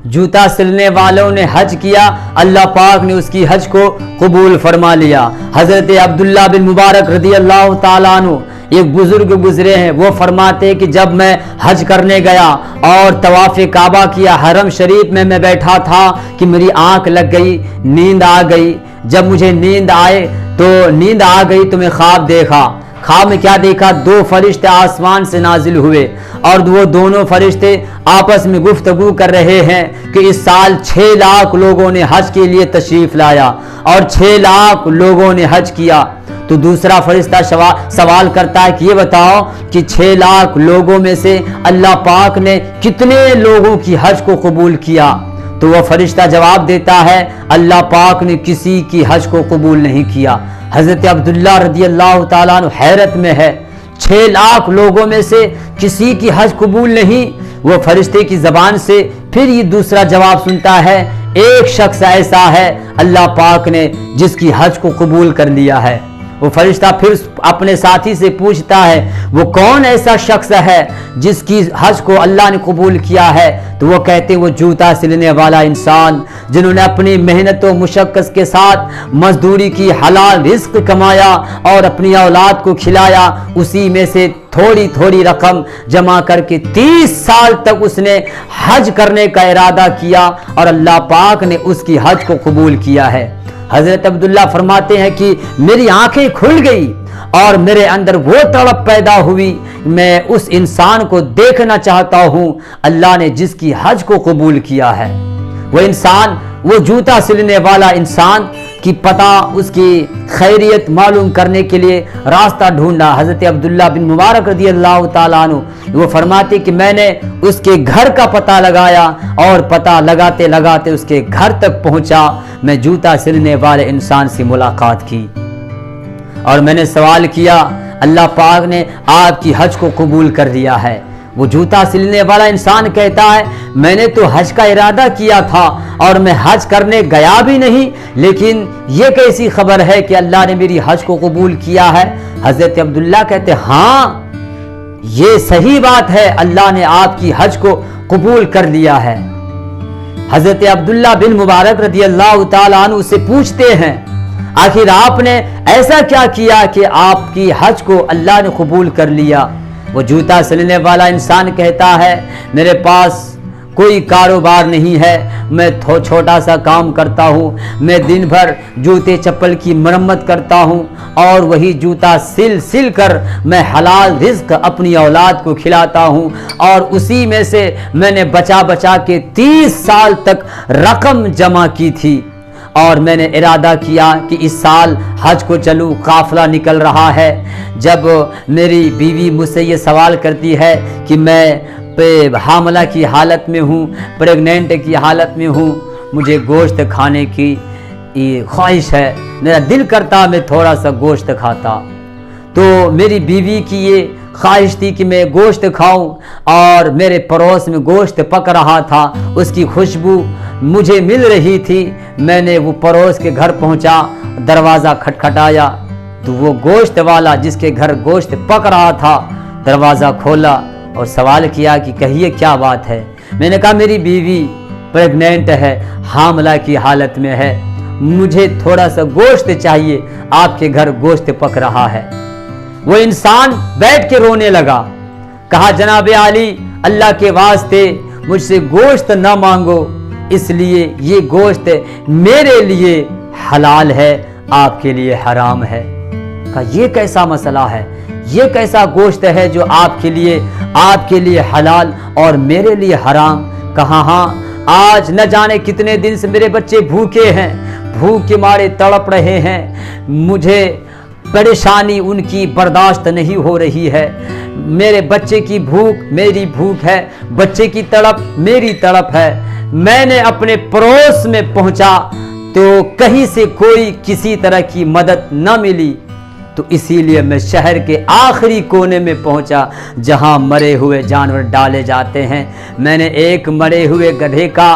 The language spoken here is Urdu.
جوتا سلنے والوں نے حج کیا، اللہ پاک نے اس کی حج کو قبول فرما لیا۔ حضرت عبداللہ بن مبارک رضی اللہ تعالیٰ عنہ ایک بزرگ گزرے ہیں، وہ فرماتے ہیں کہ جب میں حج کرنے گیا اور طواف کعبہ کیا، حرم شریف میں بیٹھا تھا کہ میری آنکھ لگ گئی، نیند آ گئی۔ جب مجھے نیند آ گئی تو میں خواب دیکھا۔ خواب میں کیا دیکھا؟ 2 فرشتے آسمان سے نازل ہوئے اور وہ دونوں فرشتے آپس میں گفتگو کر رہے ہیں کہ اس سال 6 لاکھ لوگوں نے حج کے لیے تشریف لایا اور 6 لاکھ لوگوں نے حج کیا۔ تو دوسرا فرشتہ سوال کرتا ہے کہ یہ بتاؤ کہ 6 لاکھ لوگوں میں سے اللہ پاک نے کتنے لوگوں کی حج کو قبول کیا؟ تو وہ فرشتہ جواب دیتا ہے اللہ پاک نے کسی کی حج کو قبول نہیں کیا۔ حضرت عبداللہ رضی اللہ تعالیٰ عنہ حیرت میں ہے، 6 لاکھ لوگوں میں سے کسی کی حج قبول نہیں۔ وہ فرشتے کی زبان سے پھر یہ دوسرا جواب سنتا ہے، ایک شخص ایسا ہے اللہ پاک نے جس کی حج کو قبول کر لیا ہے۔ وہ فرشتہ پھر اپنے ساتھی سے پوچھتا ہے وہ کون ایسا شخص ہے جس کی حج کو اللہ نے قبول کیا ہے؟ تو وہ کہتے ہیں وہ جوتا سلنے والا انسان جنہوں نے اپنی محنت و مشقت کے ساتھ مزدوری کی، حلال رزق کمایا اور اپنی اولاد کو کھلایا، اسی میں سے تھوڑی تھوڑی رقم جمع کر کے 30 سال تک اس نے حج کرنے کا ارادہ کیا اور اللہ پاک نے اس کی حج کو قبول کیا ہے۔ حضرت عبداللہ فرماتے ہیں کہ میری آنکھیں کھل گئی اور میرے اندر وہ تڑپ پیدا ہوئی، میں اس انسان کو دیکھنا چاہتا ہوں اللہ نے جس کی حج کو قبول کیا ہے۔ وہ انسان، وہ جوتا سلنے والا انسان کی پتہ، اس کی خیریت معلوم کرنے کے لیے راستہ ڈھونڈا۔ حضرت عبداللہ بن مبارک رضی اللہ تعالیٰ عنہ وہ فرماتے کہ میں نے اس کے گھر کا پتہ لگایا اور پتہ لگاتے لگاتے اس کے گھر تک پہنچا، میں جوتا سلنے والے انسان سے ملاقات کی اور میں نے سوال کیا اللہ پاک نے آپ کی حج کو قبول کر لیا ہے۔ وہ جوتا سلنے والا انسان کہتا ہے میں نے تو حج کا ارادہ کیا تھا اور میں حج کرنے گیا بھی نہیں، لیکن یہ کیسی خبر ہے کہ اللہ نے میری حج کو قبول کیا ہے؟ حضرت عبداللہ کہتے ہاں یہ صحیح بات ہے، اللہ نے آپ کی حج کو قبول کر لیا ہے۔ حضرت عبداللہ بن مبارک رضی اللہ تعالیٰ عنہ سے پوچھتے ہیں آخر آپ نے ایسا کیا کیا کہ آپ کی حج کو اللہ نے قبول کر لیا؟ وہ جوتا سلنے والا انسان کہتا ہے میرے پاس کوئی کاروبار نہیں ہے، میں چھوٹا سا کام کرتا ہوں، میں دن بھر جوتے چپل کی مرمت کرتا ہوں اور وہی جوتا سل کر میں حلال رزق اپنی اولاد کو کھلاتا ہوں اور اسی میں سے میں نے بچا کے 30 سال تک رقم جمع کی تھی اور میں نے ارادہ کیا کہ اس سال حج کو چلوں، قافلہ نکل رہا ہے۔ جب میری بیوی مجھ سے یہ سوال کرتی ہے کہ میں حاملہ کی حالت میں ہوں، پریگنینٹ کی حالت میں ہوں، مجھے گوشت کھانے کی خواہش ہے، میرا دل کرتا میں تھوڑا سا گوشت کھاتا، تو میری بیوی کی یہ خواہش تھی کہ میں گوشت کھاؤں اور میرے پڑوس میں گوشت پک رہا تھا، اس کی خوشبو مجھے مل رہی تھی۔ میں نے وہ پڑوس کے گھر پہنچا، دروازہ کھٹکھٹایا تو وہ گوشت والا جس کے گھر گوشت پک رہا تھا دروازہ کھولا اور سوال کیا کہ کہیے کیا بات ہے؟ میں نے کہا میری بیوی پریگنینٹ ہے، حاملہ کی حالت میں ہے، مجھے تھوڑا سا گوشت چاہیے، آپ کے گھر گوشت پک رہا ہے۔ وہ انسان بیٹھ کے رونے لگا، کہا جناب عالی اللہ کے واسطے مجھ سے گوشت نہ مانگو، اس لیے یہ گوشت میرے لیے حلال ہے، آپ کے لیے حرام ہے۔ کہا یہ کیسا مسئلہ ہے، یہ کیسا گوشت ہے جو آپ کے لیے حلال اور میرے لیے حرام؟ کہا ہاں آج نہ جانے کتنے دن سے میرے بچے بھوکے ہیں، بھوک کے مارے تڑپ رہے ہیں، مجھے پریشانی ان کی برداشت نہیں ہو رہی ہے، میرے بچے کی بھوک میری بھوک ہے، بچے کی تڑپ میری تڑپ ہے۔ میں نے اپنے پڑوس میں پہنچا تو کہیں سے کوئی کسی طرح کی مدد نہ ملی، تو اسی لیے میں شہر کے آخری کونے میں پہنچا جہاں مرے ہوئے جانور ڈالے جاتے ہیں۔ میں نے ایک مرے ہوئے گدھے کا